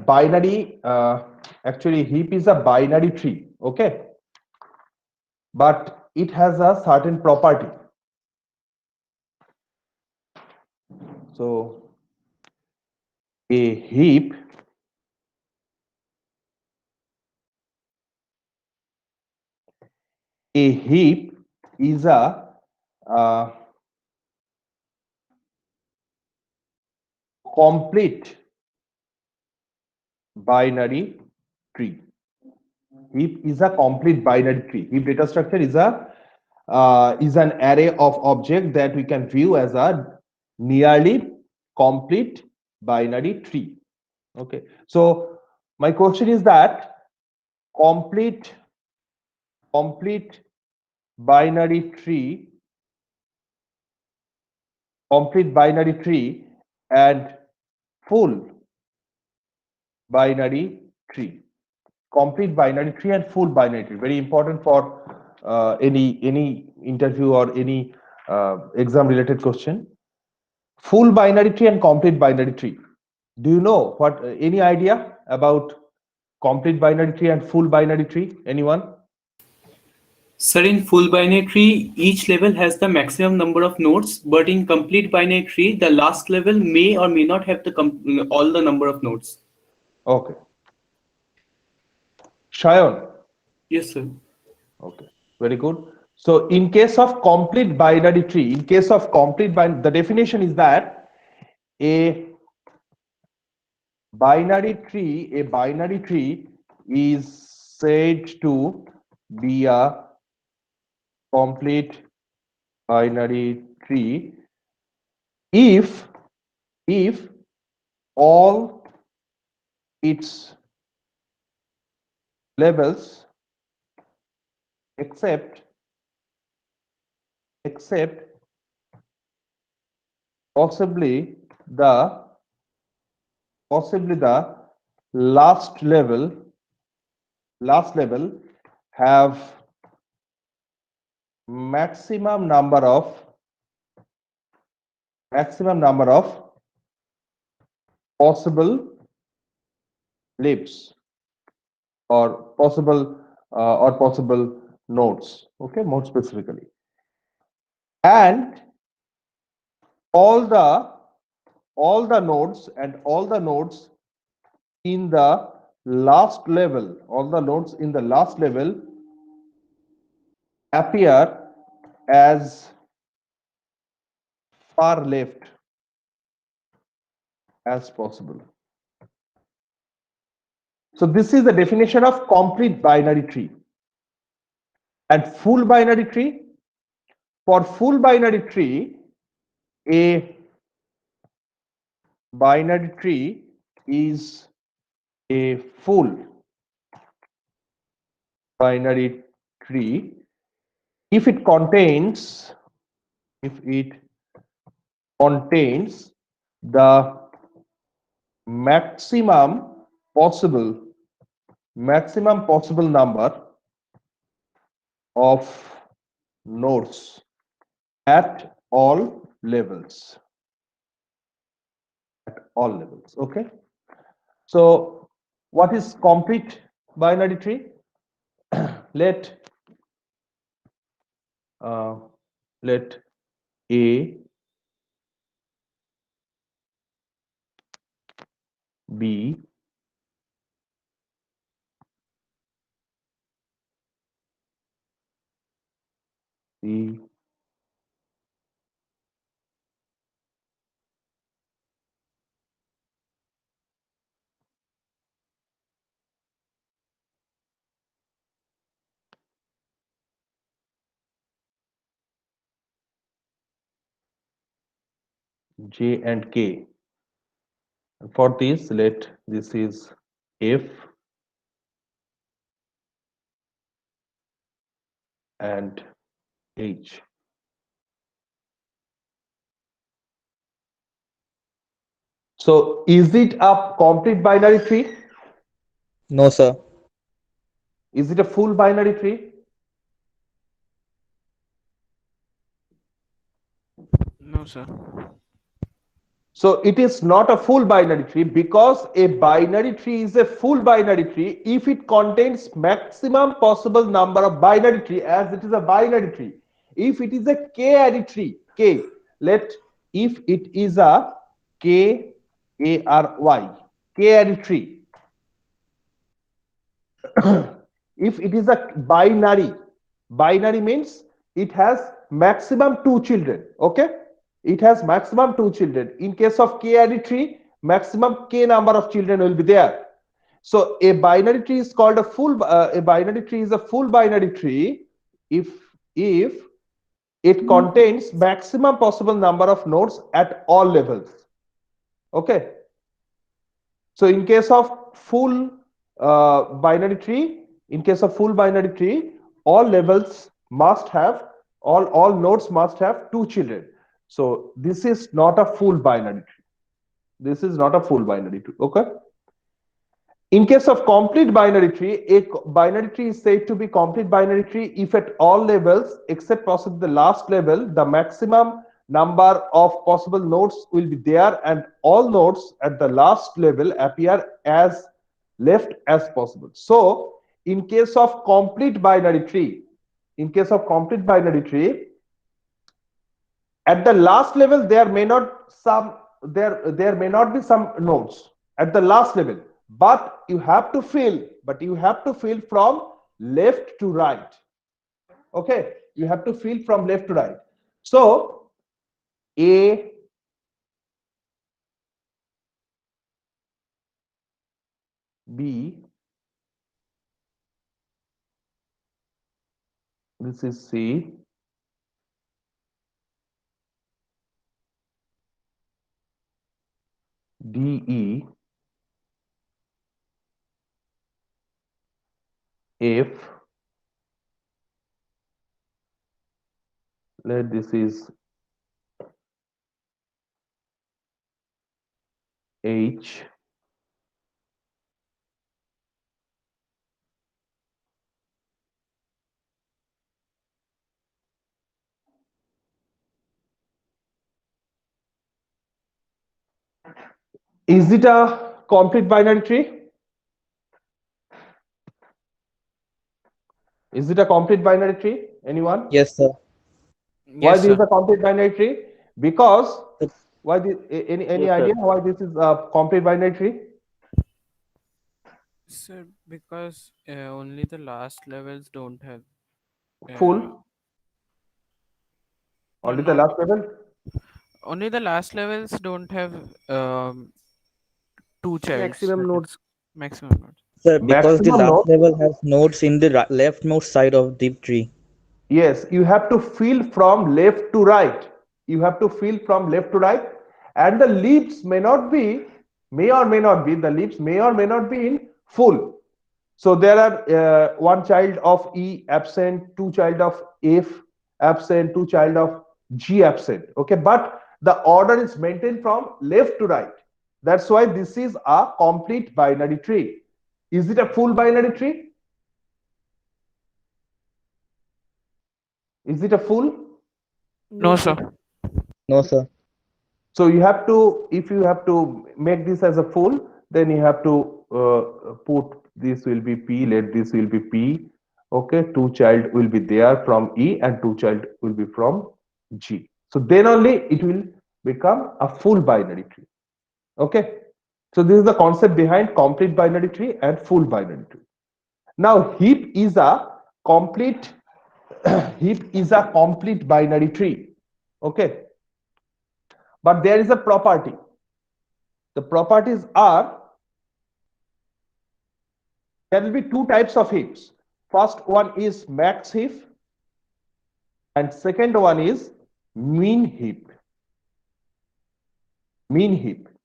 binary, actually heap is a binary tree, okay, but it has a certain property. So a heap is a uh, complete binary tree. Heap is a complete binary tree. Heap data structure is an array of objects that we can view as a nearly complete binary tree. Okay, so my question is that complete complete binary tree, and full binary tree. Complete binary tree and full binary tree. Very important for any interview or any exam related question. Full binary tree and complete binary tree. Do you know what? Any idea about complete binary tree and full binary tree? Anyone? Sir, in full binary tree, each level has the maximum number of nodes, but in complete binary tree, the last level may or may not have all the number of nodes. Okay. Shayon. Yes, sir. Okay. Very good. So in case of complete binary tree, the definition is that a a binary tree is said to be a complete binary tree if if all its levels except except possibly the possibly the last level last level have maximum number of possible leaps or possible nodes, okay, more specifically, and all the nodes in the last level appear as far left as possible. So this is the definition of complete binary tree. And full binary tree, for full binary tree, a binary tree is a full binary tree if it contains the possible maximum possible number of nodes at all levels. Okay, so what is complete binary tree? let uh, let A B C J and K. For this, let this is F and H. So is it a complete binary tree? No, sir. Is it a full binary tree? No, sir. So it is not a full binary tree, because a binary tree is a full binary tree if it contains maximum possible number of binary tree, as it is a binary tree. If it is a k-array tree, if it is a k-a-r-y, k-array tree, if it is a binary means it has maximum 2 children. Okay, it has maximum 2 children. In case of k-array tree, maximum k number of children will be there. So a binary tree is called a binary tree is a full binary tree if it contains maximum possible number of nodes at all levels. Okay, so in case of full binary tree, all levels must have, all nodes must have 2 children. So this is not a full binary tree. Okay. In case of complete binary tree, a binary tree is said to be complete binary tree if at all levels except possibly the last level, the maximum number of possible nodes will be there and all nodes at the last level appear as left as possible. So in case of complete binary tree, at the last level there may not be some nodes at the last level, but you have to fill from left to right. Okay, you have to fill from left to right. So a b, this is c, d e, f, let this is h, is it a complete binary tree? Is it a complete binary tree? Anyone? Yes, sir. Why Yes, this is sir. a complete binary tree? Because Sir, why this, any Yes, sir. idea why this is a complete binary tree? Sir, because only the last levels don't have. Uh, Full, no, only the not last level. only the last levels don't have two childs. maximum That nodes. is maximum nodes. Sir, because the Maximum last node. level has nodes in the leftmost side of the tree. Yes, you have to fill from left to right. And the leaves may or may not be, in full. So there are one child of E absent, two child of F absent, two child of G absent. Okay, but the order is maintained from left to right. That's why this is a complete binary tree. Is it a full binary tree? Is it a full? No, sir. No, sir. So you have to, if you have to make this as a full, then you have to put this will be P, let this will be P. Okay, two child will be there from E and two child will be from G. So then only it will become a full binary tree. Okay, so this is the concept behind complete binary tree and full binary tree. Now heap is a complete binary tree. Okay, but there is a property. The properties are, there will be two types of heaps. First one is max heap and second one is mean heap.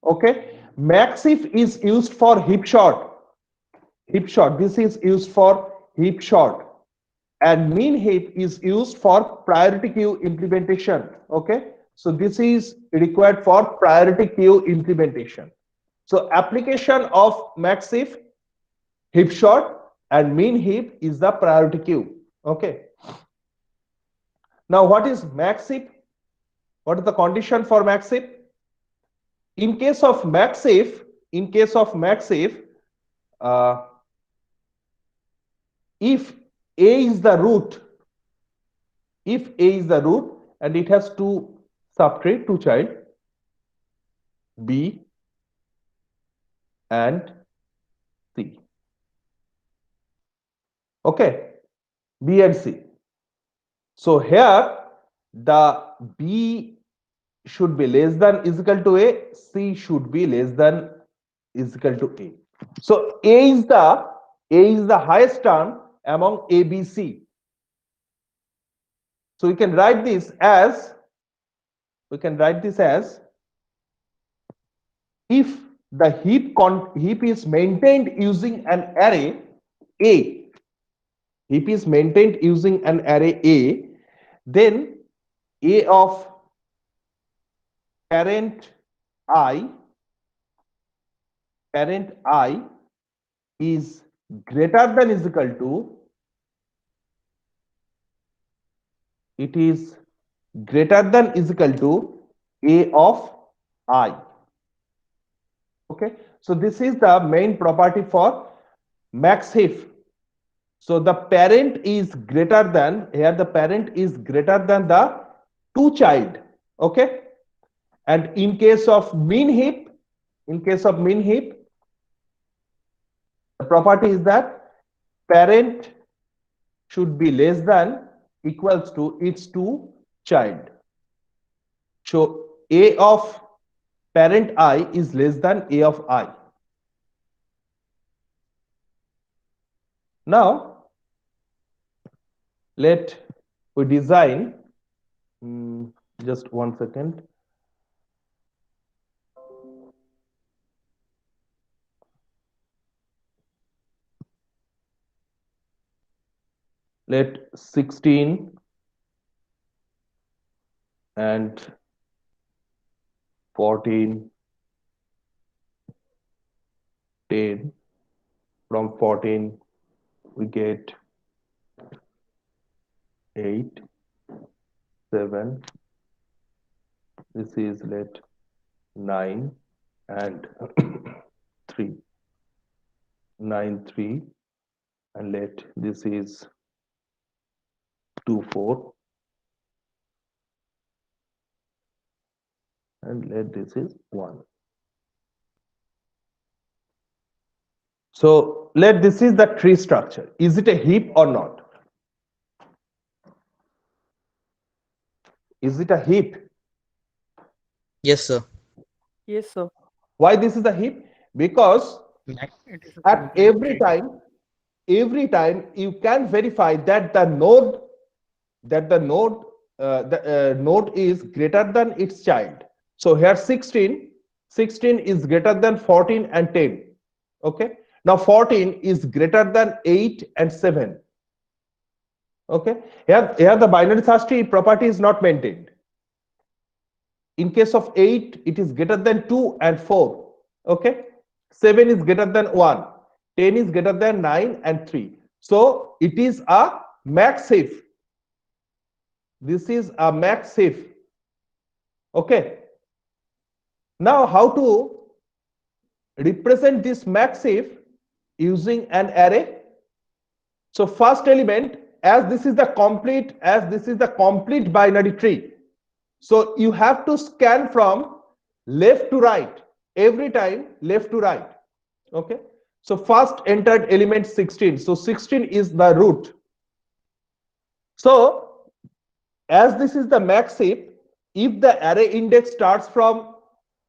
Okay, max heap is used for heap sort. This is used for heap sort, and mean heap is used for priority queue implementation. Okay, so this is required for priority queue implementation. So application of max heap sort and mean heap is the priority queue. Okay, now what is max heap? What is the condition for max heap? in case of MaxIf, uh, if A is the root, and it has two subtree, two child, B and C. Okay, B and C. So here the B should be less than is equal to A, C should be less than is equal to A. So A is the highest term among A, B, C. So we can write this as if the heap is maintained using an array A, then A of parent I is greater than is equal to, it is greater than is equal to A of I. Okay, so this is the main property for max heap. So the parent is greater than, here the parent is greater than the two child. Okay, and in case of mean heap, the property is that parent should be less than equals to its two child. So A of parent I is less than A of I. Now let we design, just 1 second. Let 16 and 14, 10, from 14 we get 8, 7, this is let 9 and 3, 9, 3, and let this is 2, 4, and let this is 1. So let this is the tree structure. Is it a heap or not? Is it a heap? Yes, sir. Yes, sir. Why this is a heap? Because It is a at complete every tree. time you can verify that the node node is greater than its child. So here 16 is greater than 14 and 10. Okay, now 14 is greater than 8 and 7. Okay, here the binary search tree property is not maintained. In case of 8, it is greater than 2 and 4. Okay, 7 is greater than 1, 10 is greater than 9 and 3. So it is a max heap. This is a max heap. Okay, now how to represent this max heap using an array? So first element, as this is the complete binary tree, so you have to scan from left to right, every time left to right. Okay, so first entered element 16, so 16 is the root. So as this is the max heap, if the array index starts from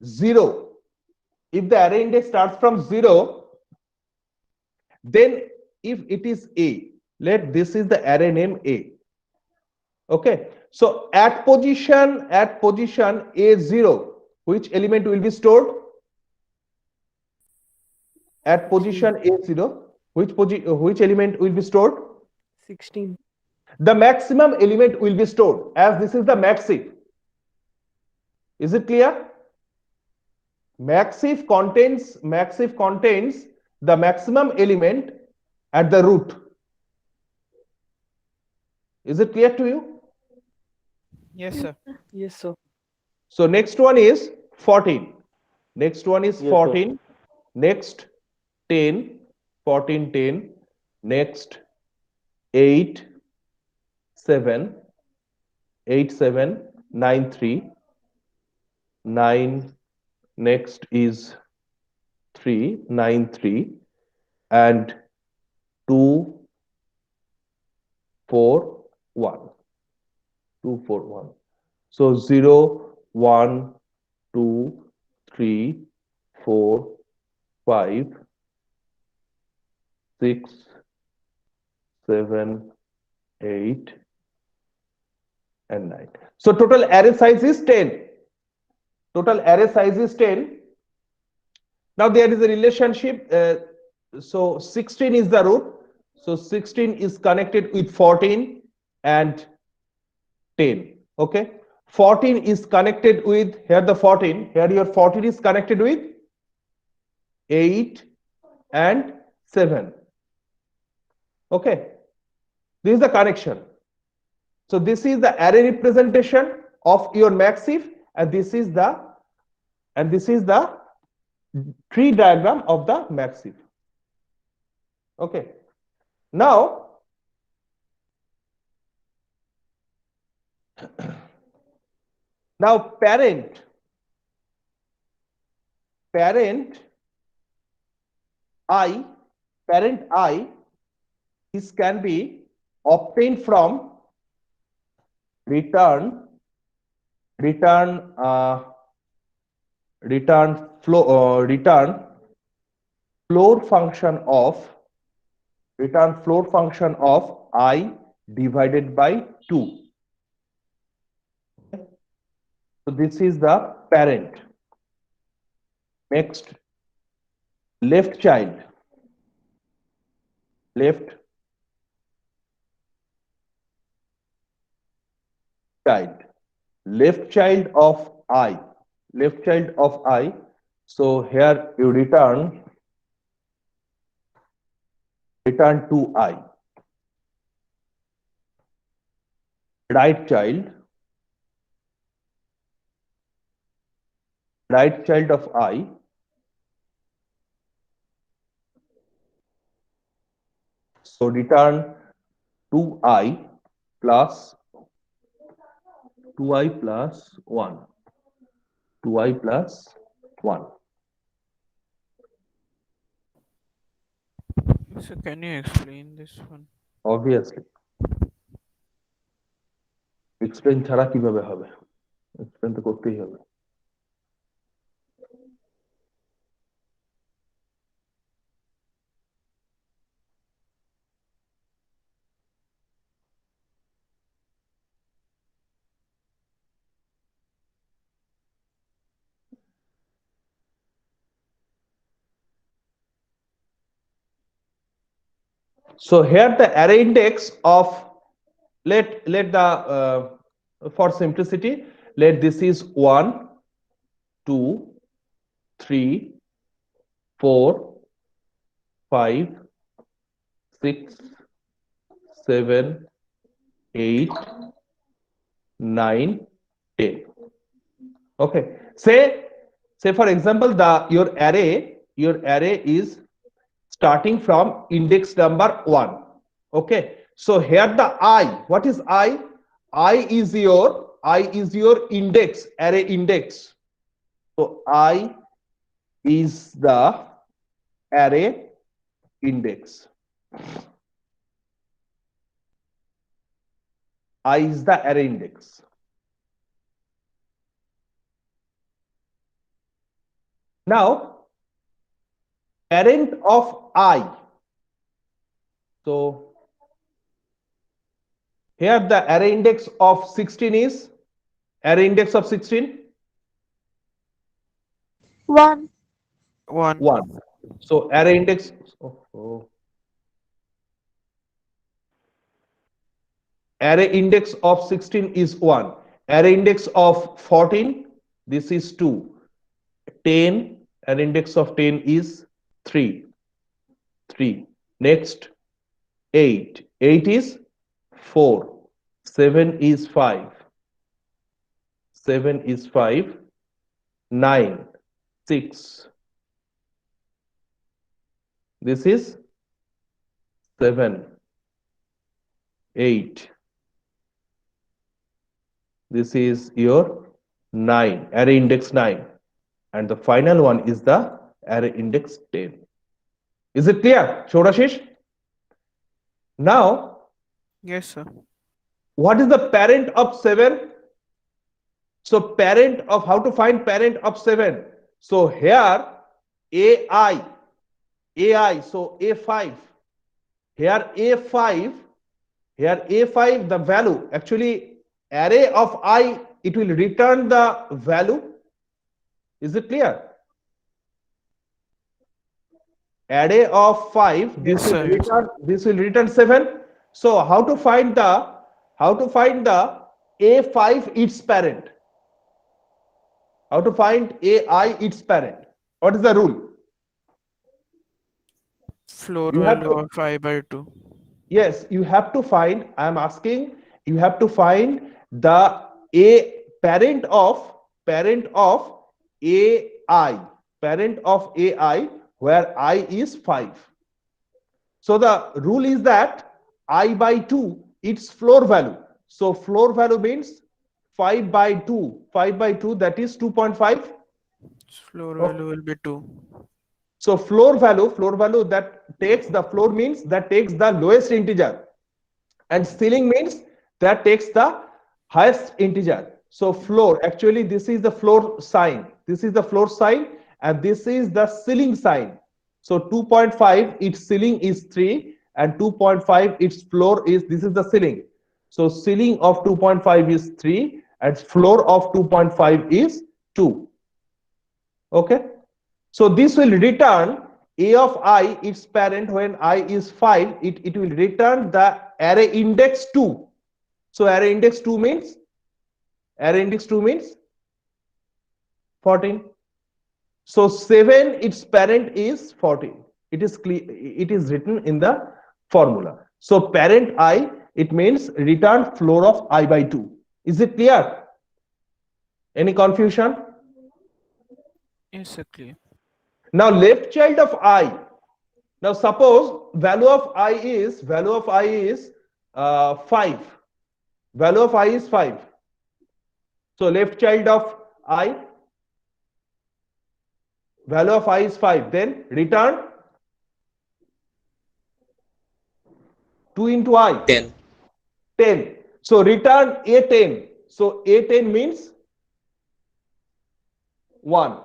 0, then if it is A, let this is the array name A. Okay, so at position A0, which element will be stored? At position A0, which element will be stored? 16. The maximum element will be stored, as this is the max heap. Is it clear? Max heap contains the maximum element at the root. Is it clear to you? Yes, sir. Yes, sir. So next one is 14. Next one is Yes, sir. 14. Next 10, 14, 10. Next 8, 7, 8, 7, 9, 3, 9. Next is 3, 9, 3, and 2, 4, 1. 2, 4, 1. So 0, 1, 2, 3, 4, 5, 6, 7, 8, and 9. So total array size is 10. Total array size is 10. Now there is a relationship. So 16 is the root. So 16 is connected with 14 and 10. Okay. 14 is connected with, here the 14, here your 14 is connected with 8 and 7. Okay. This is the connection. So this is the array representation of your massif, and this is the tree diagram of the massif. Okay. Now parent I, this can be obtained from return floor function of I divided by 2. So this is the parent. Next, left child of I, so here you return to I. Right child of I, so return 2i plus 1. 2i plus 1. So can you explain this one? Obviously, explain ছাড়া কিভাবে হবে? Explain তো করতেই হবে. So here the array index of, let the for simplicity, let this is 1, 2, 3, 4, 5, 6, 7, 8, 9, 10. Okay. Say for example, your array is starting from index number 1. Okay. So here the I, what is I? I is your index, array index. So I is the array index. I is the array index. Now, parent of I. So here the array index of 16 is, array index of 16? 1. 1. So array index, array index of 16 is 1. Array index of 14, this is 2. 10, array index of 10 is 3. Next, 8. 8 is 4. 7 is 5. 9. 6. This is 7, 8. This is your 9, array index 9. And the final one is the array index 10. Is it clear, Shorashish? Now, Yes, sir. what is the parent of 7? So parent of, how to find parent of 7? So here AI, so A5. Here A5, the value, actually array of I, it will return the value. Is it clear? Array of 5, Yes, sir. this will return 7. So how to find the A5 its parent? How to find AI its parent? What is the rule? Floor You have value to- of I by 2. Yes, you have to find, I am asking, you have to find the A parent of AI, where I is 5. So the rule is that I by 2, its floor value. So floor value means 5 by 2, that is 2.5. Floor Okay. value will be 2. So floor value that takes the floor means that takes the lowest integer, and ceiling means that takes the highest integer. So floor, actually this is the floor sign. This is the floor sign and this is the ceiling sign. So 2.5 its ceiling is 3 and 2.5 its floor is, this is the ceiling. So ceiling of 2.5 is 3 and floor of 2.5 is 2. Okay. So this will return A of I, its parent, when I is 5, it will return the array index 2. So array index 2 means 14. So 7, its parent is 14. It is clear, it is written in the formula. So parent I, it means return floor of I by 2. Is it clear? Any confusion? Yes, sir. Clear. Now left child of I. Now suppose value of I is 5. Value of I is 5. So left child of I, value of I is 5. Then return 2 into I, 10. 10. So return A10. So A10 means 1.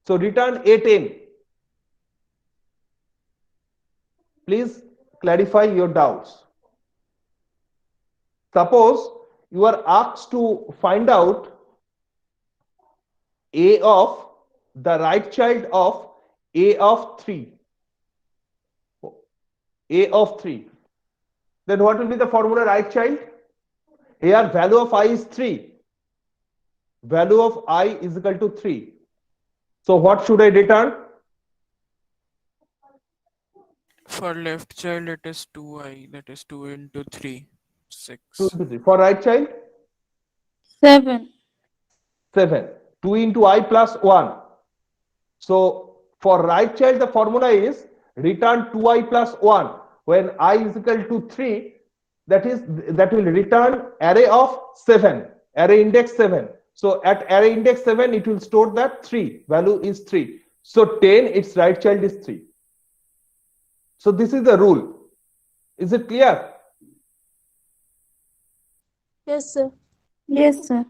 So return A10. Please clarify your doubts. Suppose you are asked to find out A of the right child of A of 3. A of 3. Then what will be the formula right child? Here value of I is 3. Value of I is equal to 3. So what should I return? For left child, it is 2i. That is 2 into 3. 6. 2 into 3. For right child? 7. 7. 2 into I plus 1. So for right child, the formula is return 2i plus 1. When I is equal to 3, that will return array of 7, array index 7. So at array index 7, it will store that 3, value is 3. So 10, its right child is 3. So this is the rule. Is it clear? Yes, sir. Yes, sir.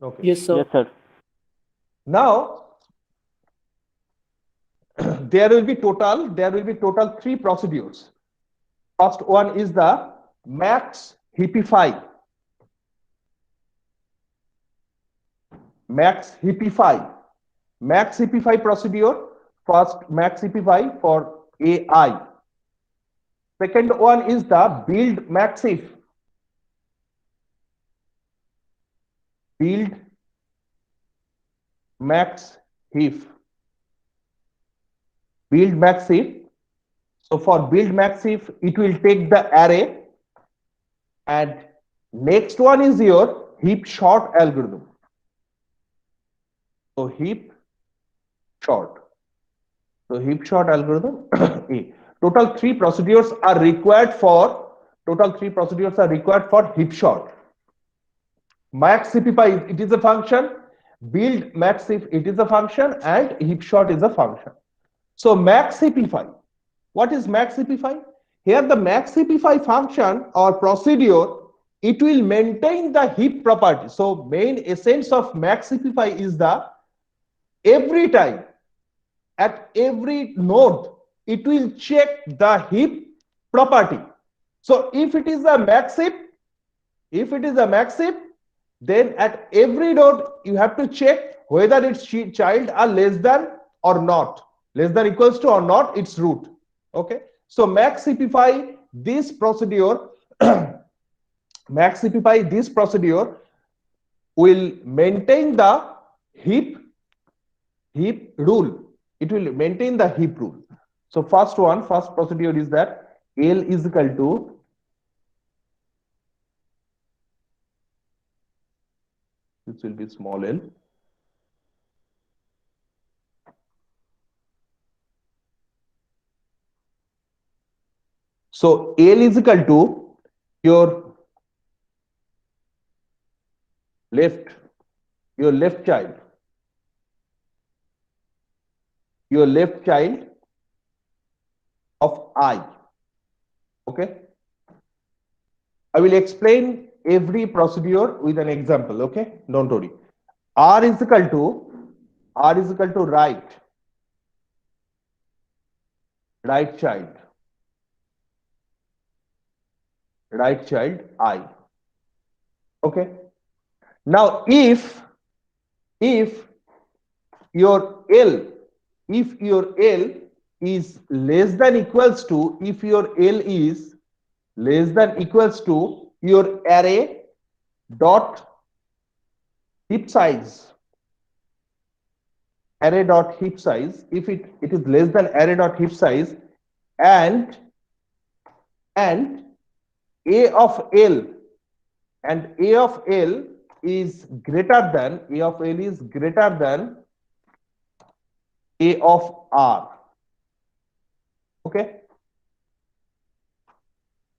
Okay. Yes, sir. Yes, sir. Now there will be total 3 procedures. First one is the max heapify. Max heapify procedure. First max heapify for AI. Second one is the build maxif. Build max heap. Build maxif. So for build maxif, it will take the array, and next one is your heap sort algorithm. So heap sort. So heap sort algorithm A. Total three procedures are required for heap sort. Maxipify, it is a function. Build maxif, it is a function, and heap sort is a function. So maxipify. What is maxipify? Here the maxipify function or procedure, it will maintain the heap property. So main essence of maxipify is the every time at every node it will check the heap property. So if it is a maxip, then at every node you have to check whether its child are less than or not, less than equals to or not its root. Okay, so maxipify this procedure will maintain the heap rule. It will maintain the heap rule. So first procedure is that L is equal to this will be small l. So L is equal to your left child, of I. Okay, I will explain every procedure with an example. Okay, don't worry. R is equal to right child I. Okay, now if your L is less than equals to, your array dot heap size, if it is less than array dot heap size, and A of L is greater than A of R. Okay,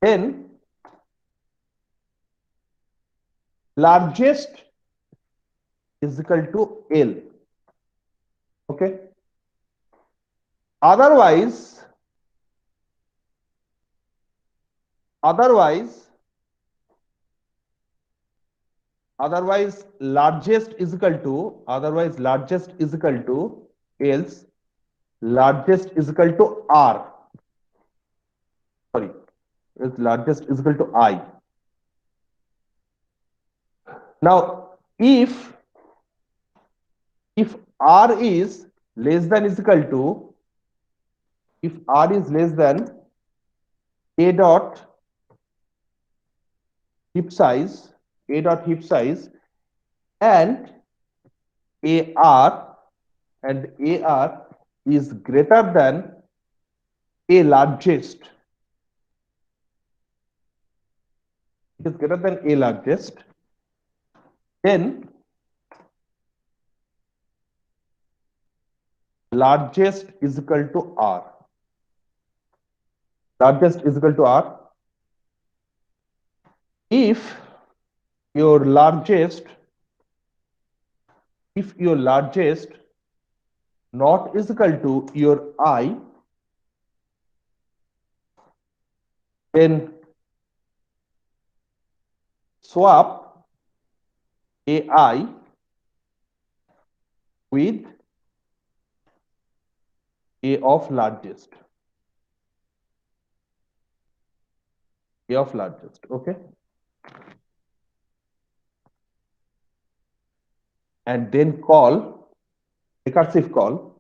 then largest is equal to L. Okay, otherwise largest is equal to else largest is equal to R. Sorry, is largest is equal to I. Now if R is less than is equal to, if R is less than A dot heap size, and AR is greater than A largest, then largest is equal to R. If your largest not is equal to your I, then swap AI with A of largest. Okay, and then recursive call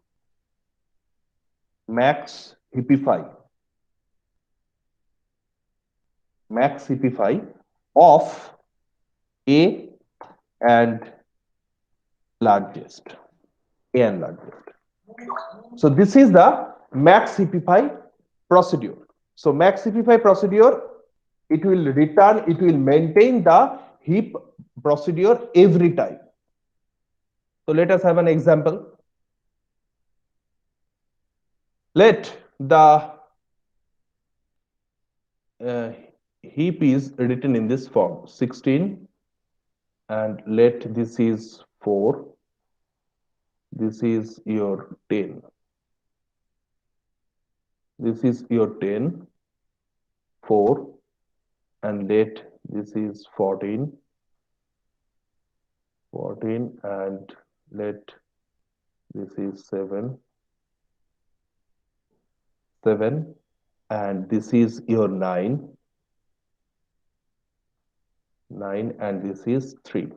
max heapify of A and largest. So this is the max heapify procedure. So max heapify procedure, it will maintain the heap procedure every time. So let us have an example. Let the heap is written in this form 16, and let this is 4, this is your 10, this is your 10, 4, and let this is 14, 14, and let this is 7, 7, and this is your 9, 9, and this is 3,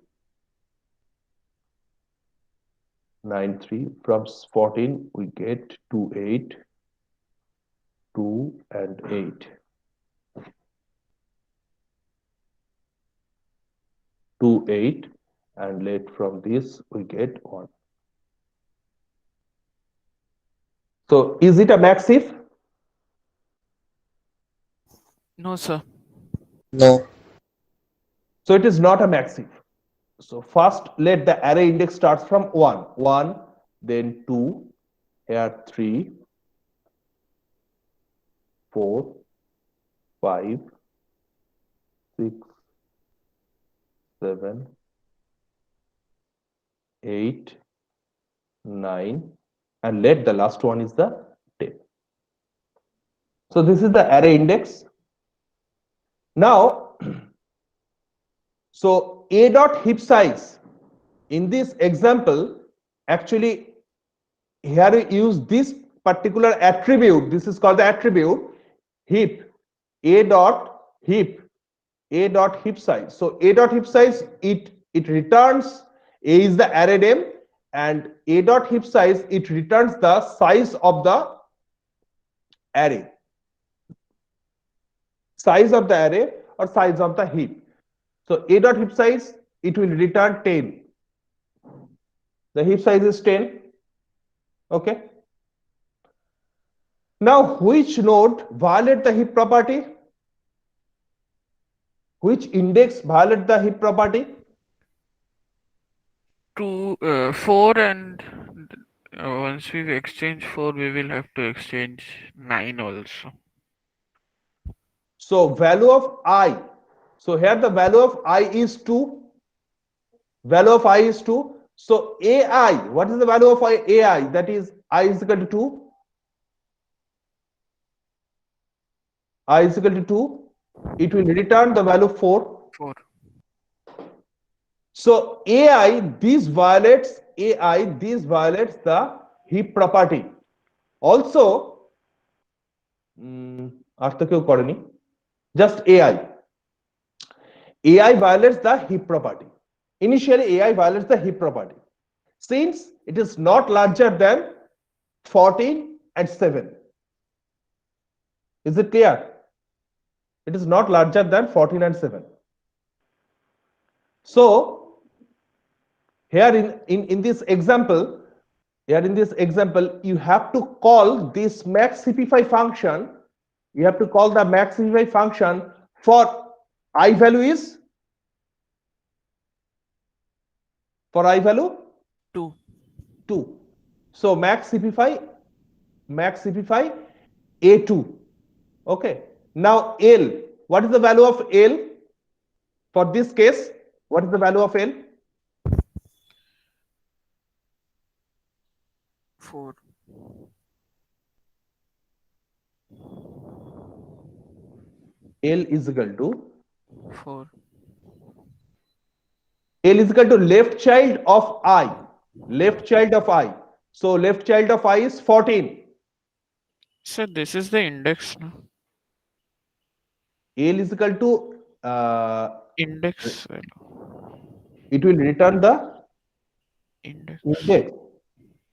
9, 3. From 14 we get 2, 8, 2 and 8, 2, 8, and let from this we get 1. So is it a maxive? No, sir. No. So it is not a maxive. So first let the array index starts from 1, 1, then 2, here 3, 4, 5, 6, 7, 8, 9, and let the last one is the 10. So this is the array index. Now, so a dot heap size in this example, actually here we use this particular attribute. This is called the attribute heap, a dot heap, a dot heap size. So a dot heap size, it returns, a is the array name, and a dot heap size, it returns the size of the array, size of the array or size of the heap. So a dot heap size, it will return 10. The heap size is 10. Okay. Now, which node violate the heap property? Which index violate the heap property? 4, and once we exchange 4, we will have to exchange 9 also. So value of I. So here the value of I is 2. Value of I is 2. So AI, what is the value of AI? That is I is equal to 2. I is equal to 2. It will return the value 4. 4. So AI, this violates the heap property. Also, just AI. AI violates the heap property. Initially, AI violates the heap property. Since it is not larger than 14 and 7. Is it clear? It is not larger than 14 and 7. So here in this example, you have to call this maxify function. You have to call the maxify function for I value is, for I value 2. 2. So maxify A2. Okay. Now L. What is the value of L? For this case, what is the value of L? 4. L is equal to 4. L is equal to left child of I. Left child of I. So left child of I is 14. So this is the index now. L is equal to Index. it will return the Index. index.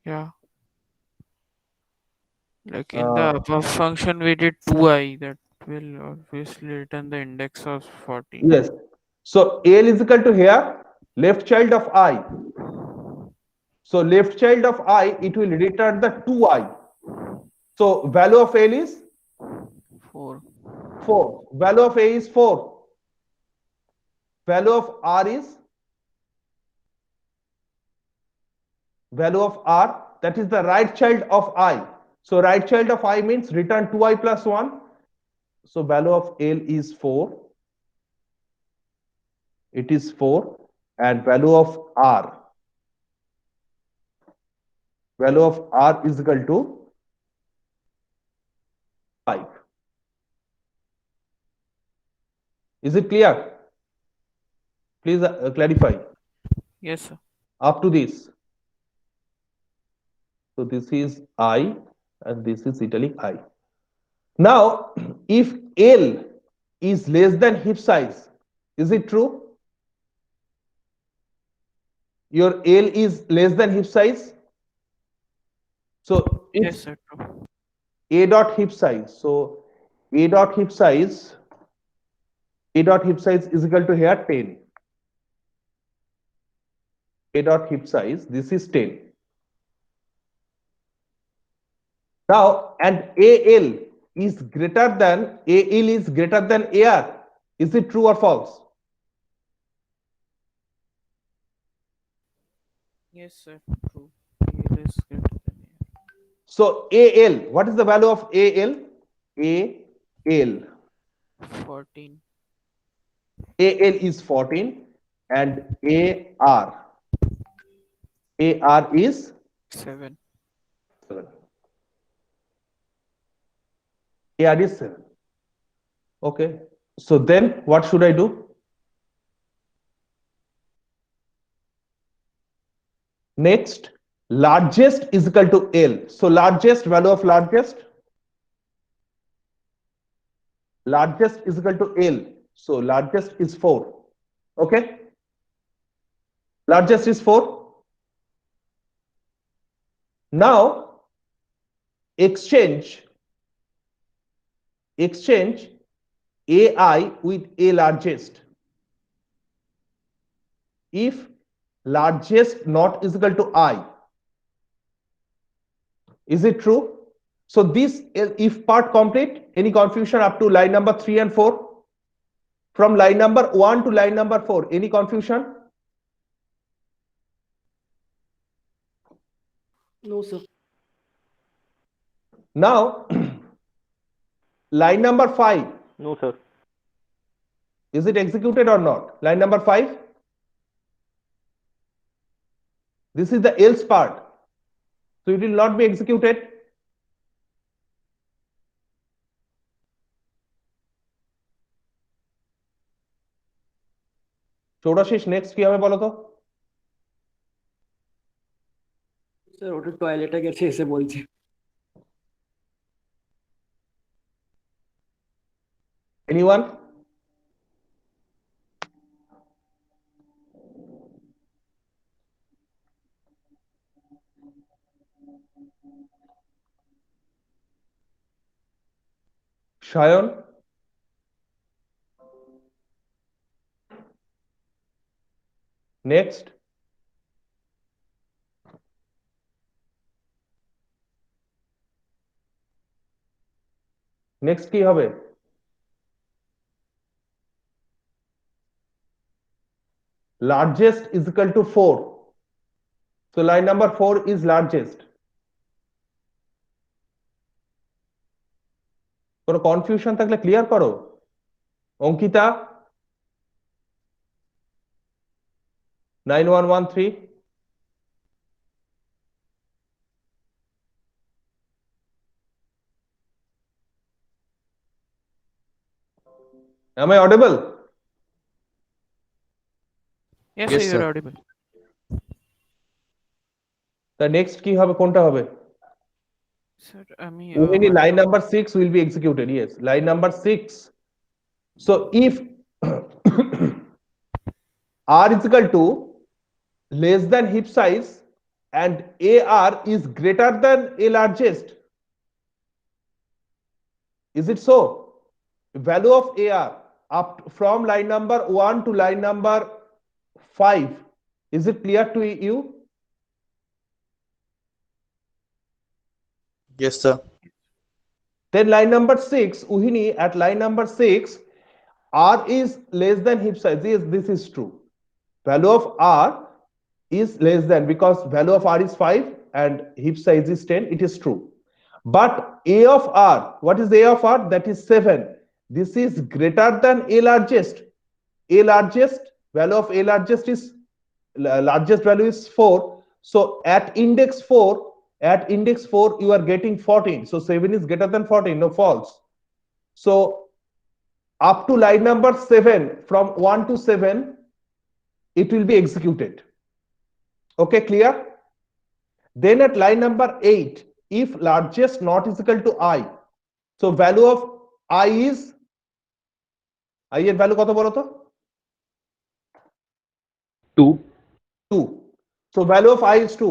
Yeah. Like in the above function, we did 2i. That will obviously return the index of 14. Yes. So L is equal to here left child of I. So left child of I, it will return the 2i. So value of L is 4. 4. Value of A is 4. Value of R is value of r, that is the right child of I. So right child of I means return 2i plus 1. So value of L is 4. It is 4. And value of r is equal to 5. Is it clear? Please clarify Yes, sir. up to this. So this is I and this is italic I. Now, if L is less than heap size, is it true? Your L is less than heap size. So Yes, it's sir. True. A dot heap size. So A dot heap size is equal to here 10. A dot heap size, this is 10. Now, and AL is greater than AR. Is it true or false? Yes, sir. True. AL is greater than So AL, what is the value of AL? AL. AR. 14. AL is 14 and AR is 7. 7. AR is 7. Okay. So then what should I do? Next, largest is equal to L. So largest, value of largest is equal to L. So largest is 4. Okay. Largest is 4. Now exchange AI with A largest. If largest not is equal to I, is it true? So this if part complete. Any confusion up to line number 3 and 4? From line number 1 to line number 4, any confusion? No, sir. Now line number 5, No, sir. is it executed or not? Line number 5, this is the else part, so it will not be executed. চৌরাশিস next কি হবে বলো তো? Sir ওটা টয়লেটে গেছে এসে বলছে। Anyone? Shayan? Next. Next কি হবে? Largest is equal to 4. So line number 4 is largest. কোনো কনফিউশন থাকলে ক্লিয়ার করো। Ankita 9113, am I audible? Yes, Yes, sir. sir. You're audible. The next কি হবে, কোনটা হবে? Sir, আমি Only line number 6 will be executed. Yes, line number 6. So if R is equal to less than heap size and AR is greater than A largest, is it so? Value of AR up from line number 1 to line number 5, is it clear to you? Yes, sir. Then line number 6, Uhini, at line number 6, R is less than heap size. Yes, this is true. Value of R is less than, because value of R is 5 and heap size is 10, it is true. But A of R, what is A of R? That is 7. This is greater than A largest. A largest, value of A largest is, largest value is 4. So at index 4, you are getting 14. So 7 is greater than 14, no, false. So up to line number 7, from 1 to 7, it will be executed. Okay, clear? Then at line number 8, if largest not is equal to I, so value of I is, I এর value কত বলো তো? 2. 2. So value of I is 2.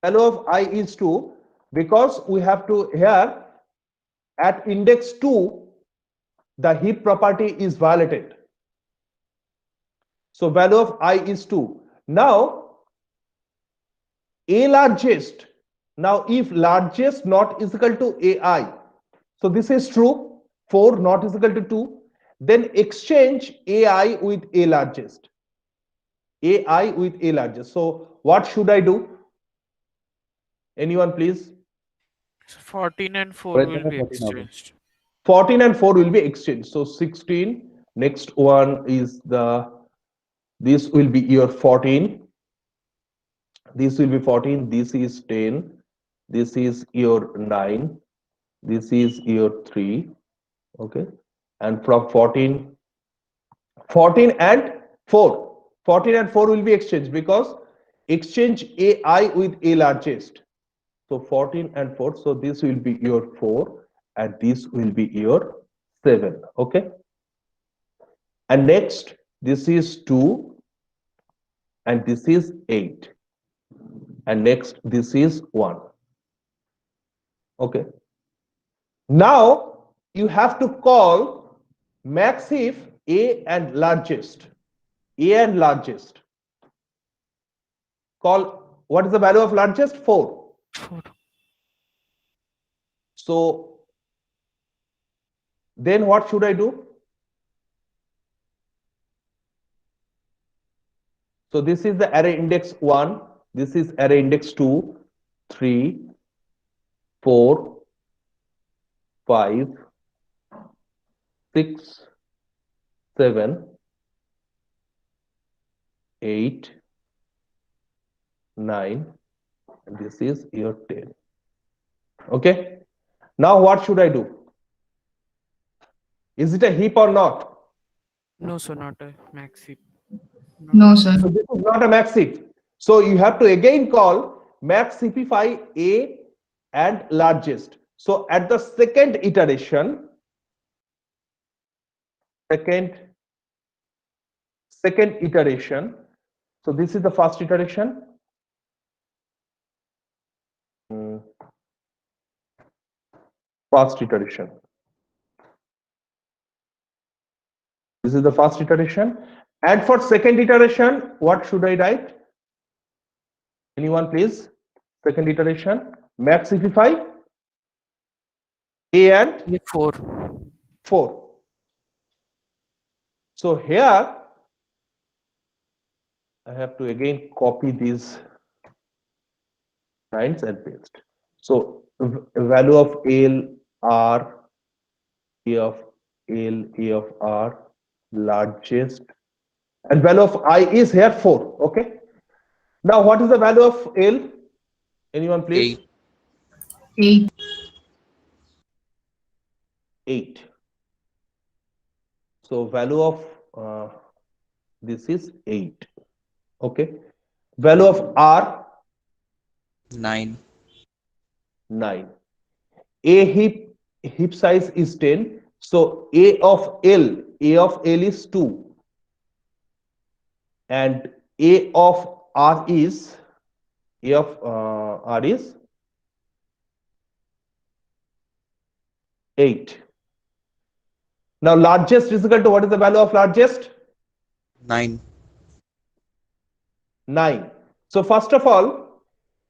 Value of I is 2, because we have to here at index 2, the heap property is violated. So value of I is 2. Now A largest, now if largest not is equal to AI, so this is true, 4 not is equal to 2, then exchange AI with A largest. AI with A largest. So what should I do? Anyone please? 14 and 4 Right, will be 14 হবে। exchanged. 14 and 4 will be exchanged. So 16, next one is this will be your 14. This will be 14, this is 10, this is your 9, this is your 3, okay? And from 14 and 4, 14 and 4 will be exchanged, because exchange AI with A largest. So 14 and 4, so this will be your 4 and this will be your 7, okay? And next, this is 2 and this is 8. And next, this is 1. Okay. Now you have to call max heap A and largest. A and largest. Call, what is the value of largest? 4. 4. So then what should I do? So this is the array index 1. This is array index 2, 3, 4, 5, 6, 7, 8, 9, and this is your 10. Okay. Now what should I do? Is it a heap or not? No, sir, not a max heap. No, sir. So this is not a max heap. So you have to again call max heapify A and largest. So at the second iteration, second iteration. So this is the first iteration. First iteration. This is the first iteration. And for second iteration, what should I write? Anyone please? Second iteration, max heapify A and 4. 4. So here I have to again copy these lines and paste. So value of L, R, A of L, A of R, largest, and value of I is here 4. Okay. Now what is the value of L? Anyone please? 8. 8. So value of this is 8. Okay. Value of R, 9. 9. A heap size is 10. So A of L is 2. And A of R is 8. Now largest is equal to, what is the value of largest? 9. 9. So first of all,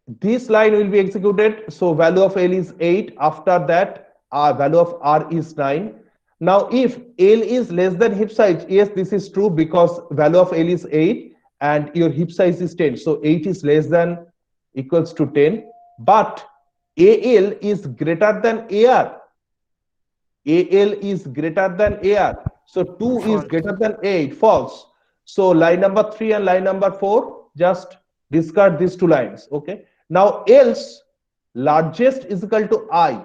this line will be executed. So value of L is 8. After that, value of R is 9. Now if L is less than heap size, yes, this is true, because value of L is 8 and your heap size is 10. So 8 is less than equals to 10, but AL is greater than AR. AL is greater than AR. So 2 is False. greater than 8, false. So line number 3 and line number 4, just discard these two lines. Okay. Now else largest is equal to I.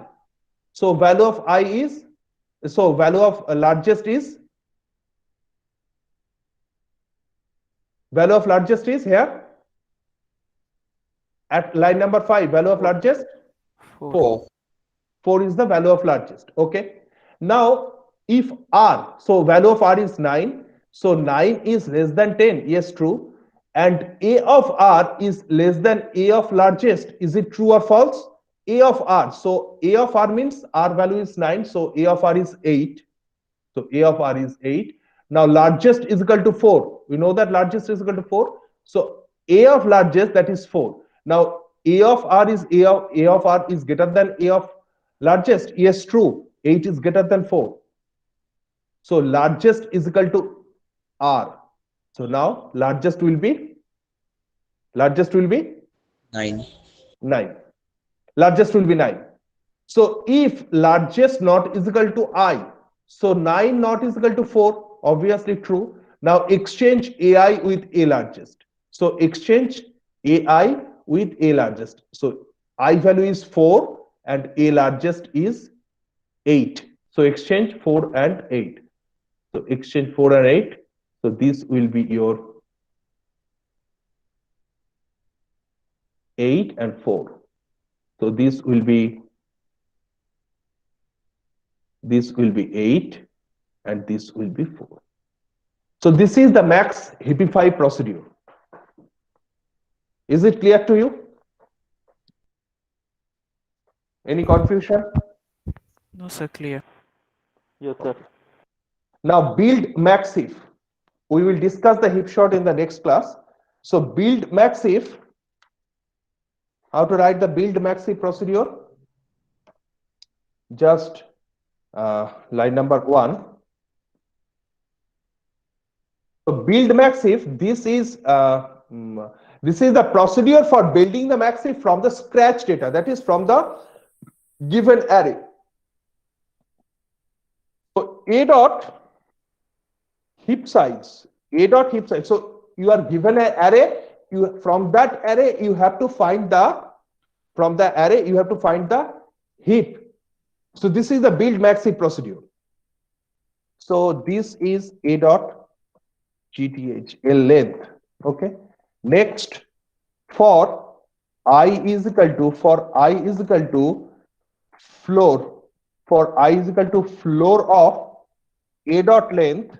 So value of I is, so value of largest is, value of largest is here at line number 5, value of largest 4. 4. 4 is the value of largest. Okay. Now, if R, so value of R is 9. So 9 is less than 10. Yes, true. And A of R is less than A of largest. Is it true or false? A of R. So A of R means R value is 9. So A of R is 8. So A of R is 8. Now largest is equal to 4. We know that largest is equal to 4. So A of largest, that is 4. Now A of R is A of R is greater than A of largest. Yes, true. 8 is greater than 4. So largest is equal to R. So now largest will be 9. 9. Largest will be 9. So if largest not is equal to I, so 9 not is equal to 4, obviously true. Now exchange AI with A largest. So exchange AI with A largest. So I value is 4 and A largest is 8. So exchange 4 and 8. So exchange 4 and 8. So this will be your 8 and 4. So this will be 8 and this will be 4. So this is the max heapify procedure. Is it clear to you? Any confusion? No, sir, clear. Yes, sir. Now build max heap. We will discuss the heap sort in the next class. So build max heap. How to write the build max heap procedure? Just line number 1. So build max heap. This is the procedure for building the max heap from the scratch data. That is from the given array. So A dot heap size. A dot heap size. So you are given an array. From that array you have to find the heap. So this is the build max heap procedure. So this is A dot GTH length. Okay. Next, for I is equal to floor. For I is equal to floor of A dot length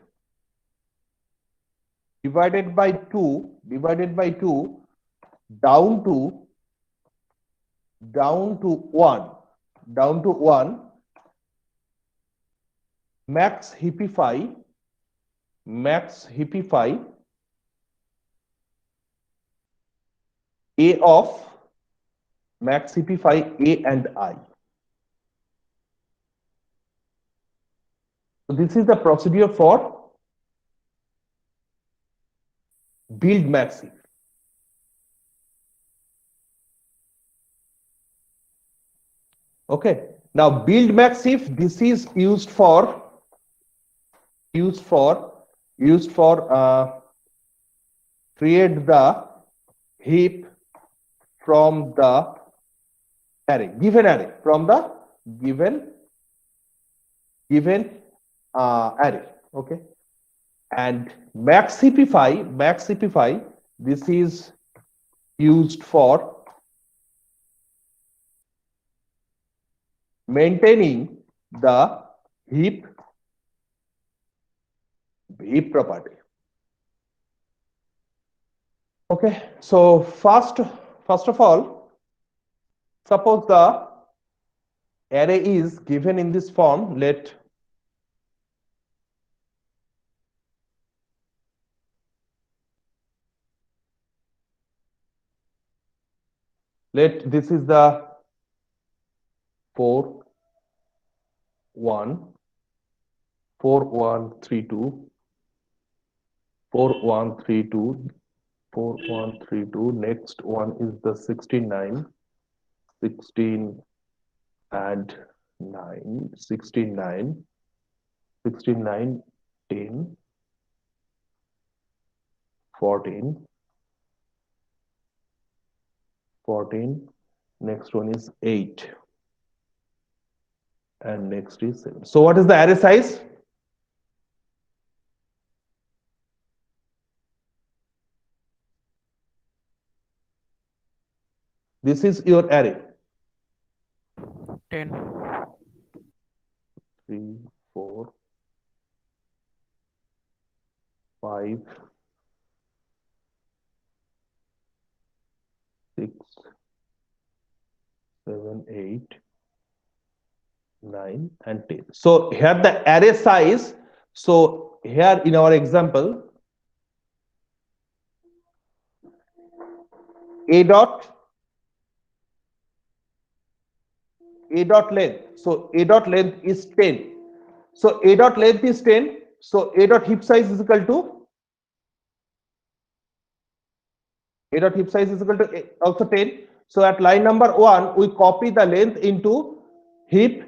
divided by 2 down to 1 max heapify A of max heapify A and I. So this is the procedure for build max heap. Okay. Now build max heap, this is used for create the heap from the array, given array, from the given array. Okay. And max heapify, this is used for maintaining the heap property. Okay, so first of all, suppose the array is given in this form. Let this is the 4 1 4 1 3 2 4 1 3 2 4 1 3 2. Next one is the 69, 16 and 9, 69, 69, 10, 14, 14. Next one is 8, and next is 7. So what is the array size? This is your array. 10. 3 4 5 6 7 8 9 and 10. So here the array size, so here in our example, a dot length, so a dot length is 10. So a dot length is 10, so a dot heap size is equal to also 10. So at line number 1 we copy the length into heap,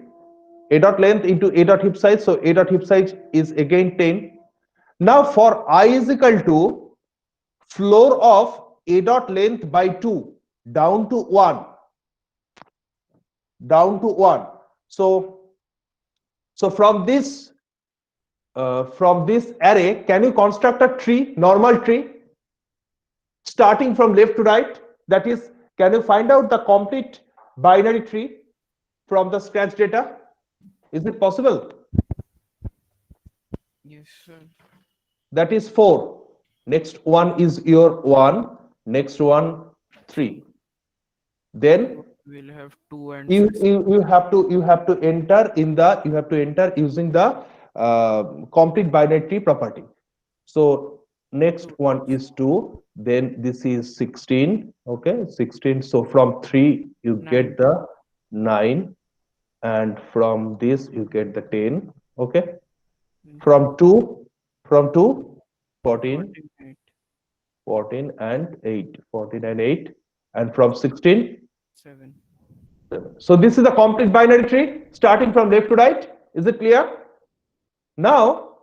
a dot length into a dot heap size, so a dot heap size is again 10. Now for I is equal to floor of a dot length by 2 down to 1, so from this array, can you construct a tree, normal tree, starting from left to right? That is, can you find out the complete binary tree from the scratch data? Is it possible? Yes, sir. That is 4. Next one is your 1. Next one 3. Then We'll have 2 and you 6. you have to enter using the complete binary tree property. So next one is 2, then this is 16, okay, 16. So from 3 you get the 9, and from this you get the 10, okay. From 2 14 48. 14 and 8, 14 and 8, and from 16 7. 7. So this is the complete binary tree starting from left to right. Is it clear? Now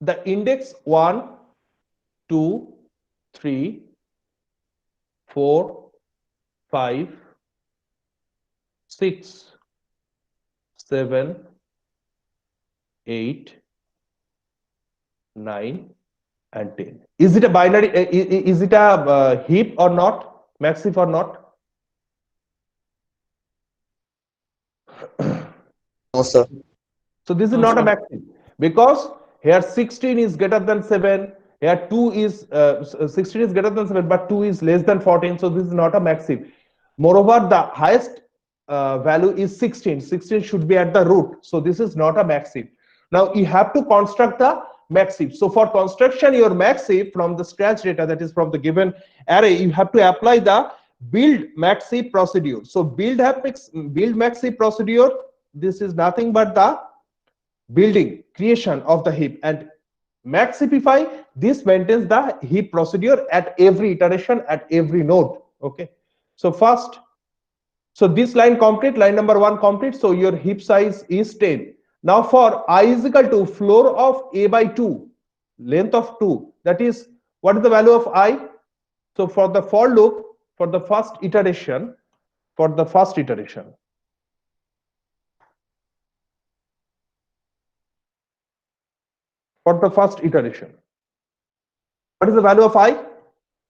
the index 1 2 3 4 5 6 7 8 9 and 10. Is it a binary, is it a heap or not, max heap or not? No, sir. So this is No, not a sir. max heap, because here 16 is greater than 7, here 2 is 16 is greater than 7, but 2 is less than 14, so this is not a max heap. Moreover, the highest value is 16. 16 should be at the root, so this is not a max heap. Now you have to construct the max heap. So for construction your max heap from the scratch data, that is from the given array, you have to apply the build max heap procedure. So build max heap procedure, this is nothing but the building creation of the heap, and max heapify, this maintains the heap procedure at every iteration, at every node, okay. So first, so this line complete, line number 1 complete, so your heap size is 10. Now for I is equal to floor of a by 2, length of 2, that is, what is the value of I? So for the for loop, for the first iteration, what is the value of I?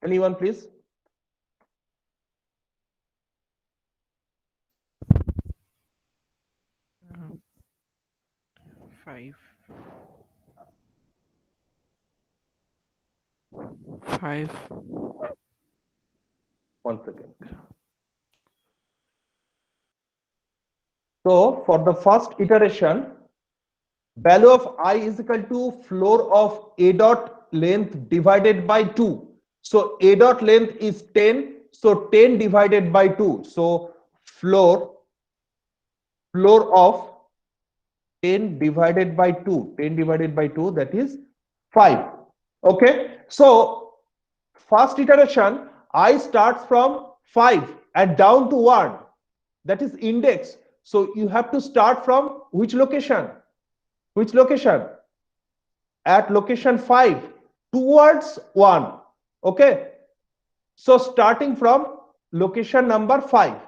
Anyone please? 5. 5. 1 second. So for the first iteration, value of I is equal to floor of a dot length divided by 2. So a dot length is 10, so 10 divided by 2. So floor of 10 divided by 2, that is 5. Okay. So first iteration, I starts from 5 and down to 1. That is index. So you have to start from which location? Which location? At location 5 towards 1. Okay. So starting from location number 5.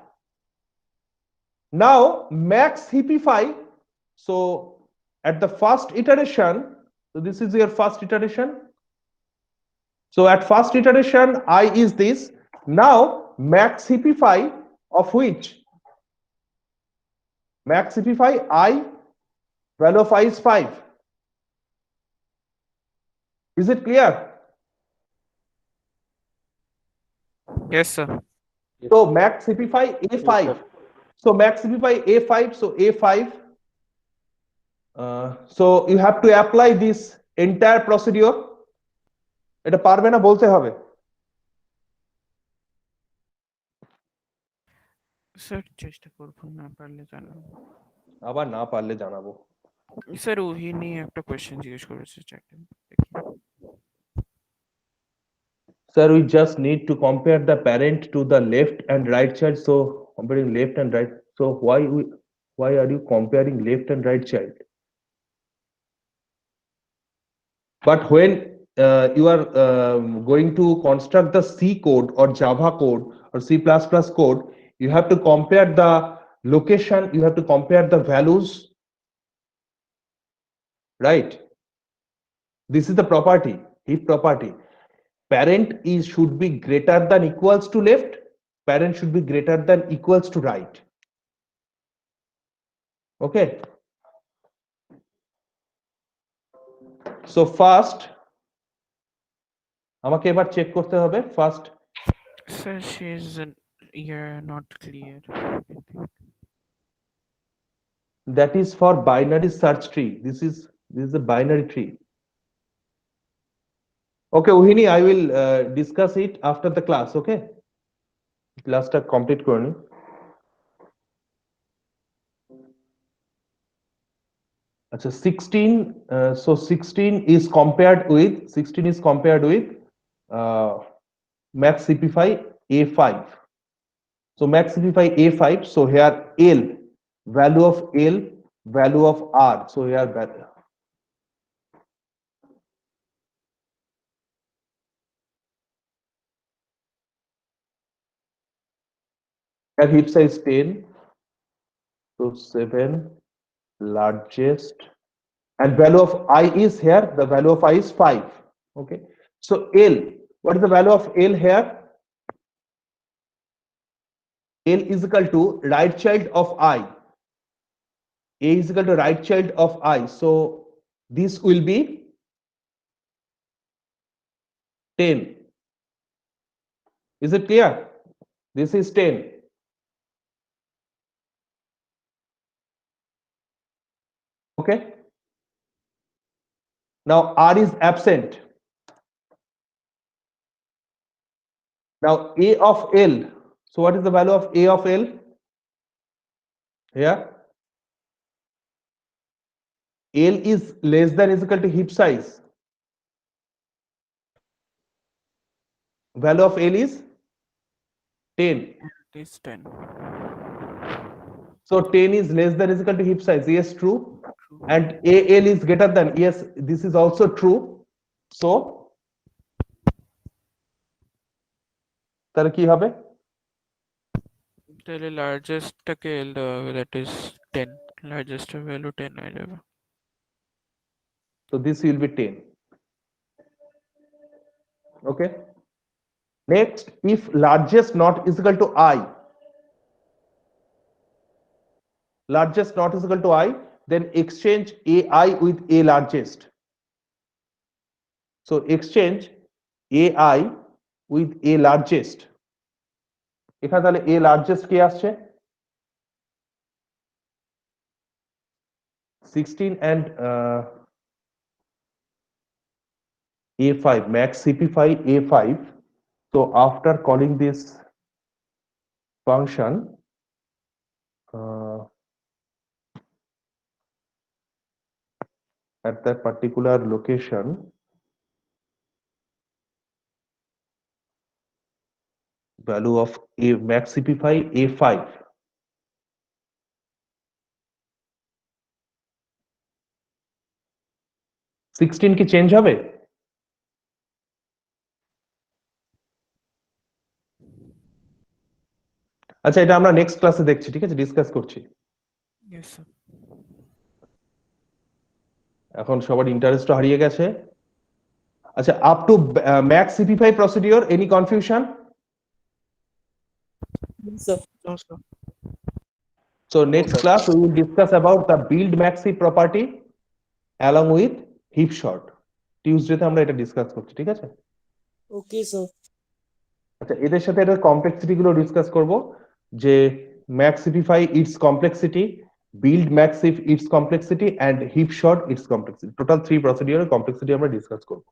Now max heapify. So at the first iteration, so this is your first iteration. So at first iteration, I is this. Now max heapify of which? Max heapify I, value of I is 5. Is it clear? Yes, sir. So max heapify A5. So max heapify A5. So A5. So you have to apply this entire procedure. এটা পারবে না বলতে হবে। Sir চেষ্টা করবো, না পারলে জানাবো। আবার না পারলে জানাবো। স্যার ওহিনী একটা কোয়েশ্চেন জিজ্ঞেস করেছে চ্যাটে। Sir, we just need to compare the parent to the left and right child. So comparing left and right. So why are you comparing left and right child? But when you are going to construct the C code or Java code or C++ code, you have to compare the location, you have to compare the values, right? This is the property, heap property. Parent is should be greater than equals to left, parent should be greater than equals to right. Okay. So first আমাকে এবার check করতে হবে first sir she is not clear. that is for binary search tree. This is a binary tree. Okay, Ohini, I will discuss it after the class. Okay, classটা complete করে নি। আচ্ছা 16 so 16 is compared with max cpify a5. So max cpify a5, so here l, value of l, value of r, so here heap size 10, so 7 largest, and value of I is here, the value of I is 5. Okay, so L, what is the value of L here? L is equal to right child of I. A is equal to right child of I. So this will be 10. Is it clear? This is 10. Okay. Now R is absent. Now A of L. So what is the value of A of L? Here. L is less than is equal to heap size. Value of L is 10. It is 10. So 10 is less than is equal to heap size. Yes, true. And AL is greater than. Yes, this is also true. So তাহলে কি হবে? তাহলে লার্জেস্টটাকে এল দেওয়া হবে, that is 10, লার্জেস্টের value 10 হয়ে যাবে। So this will be 10. Okay. Next, if largest not is equal to I, largest not is equal to I, then exchange AI with A largest. So exchange AI with A largest. এখানে তাহলে A largest কি আসছে? 16 and A5, max CP5 A5. So after calling this function, at that particular location, value of a max cpify a5. Sixteen কি change হবে? আচ্ছা, এটা আমরা next ক্লাসে দেখছি, ঠিক আছে, ডিসকাস করছি। Yes, sir. এখন সবার ইন্টারেস্ট হারিয়ে গেছে। আচ্ছা, আপ টু ম্যাক্স সিপি5 procedure, any confusion? No, sir. So next class we will discuss about the build maxi property along with heap sort. টিউসডেতে আমরা এটা ডিসকাস করছি, ঠিক আছে? Okay sir. আচ্ছা, এদের সাথে এটার কমপ্লেক্সিটি গুলো ডিসকাস করব, যে max heapify its complexity, build max its complexity, and heap sort its complexity. Total 3 প্রসিডিওরের কমপ্লেক্সিটি আমরা ডিসকাস করব।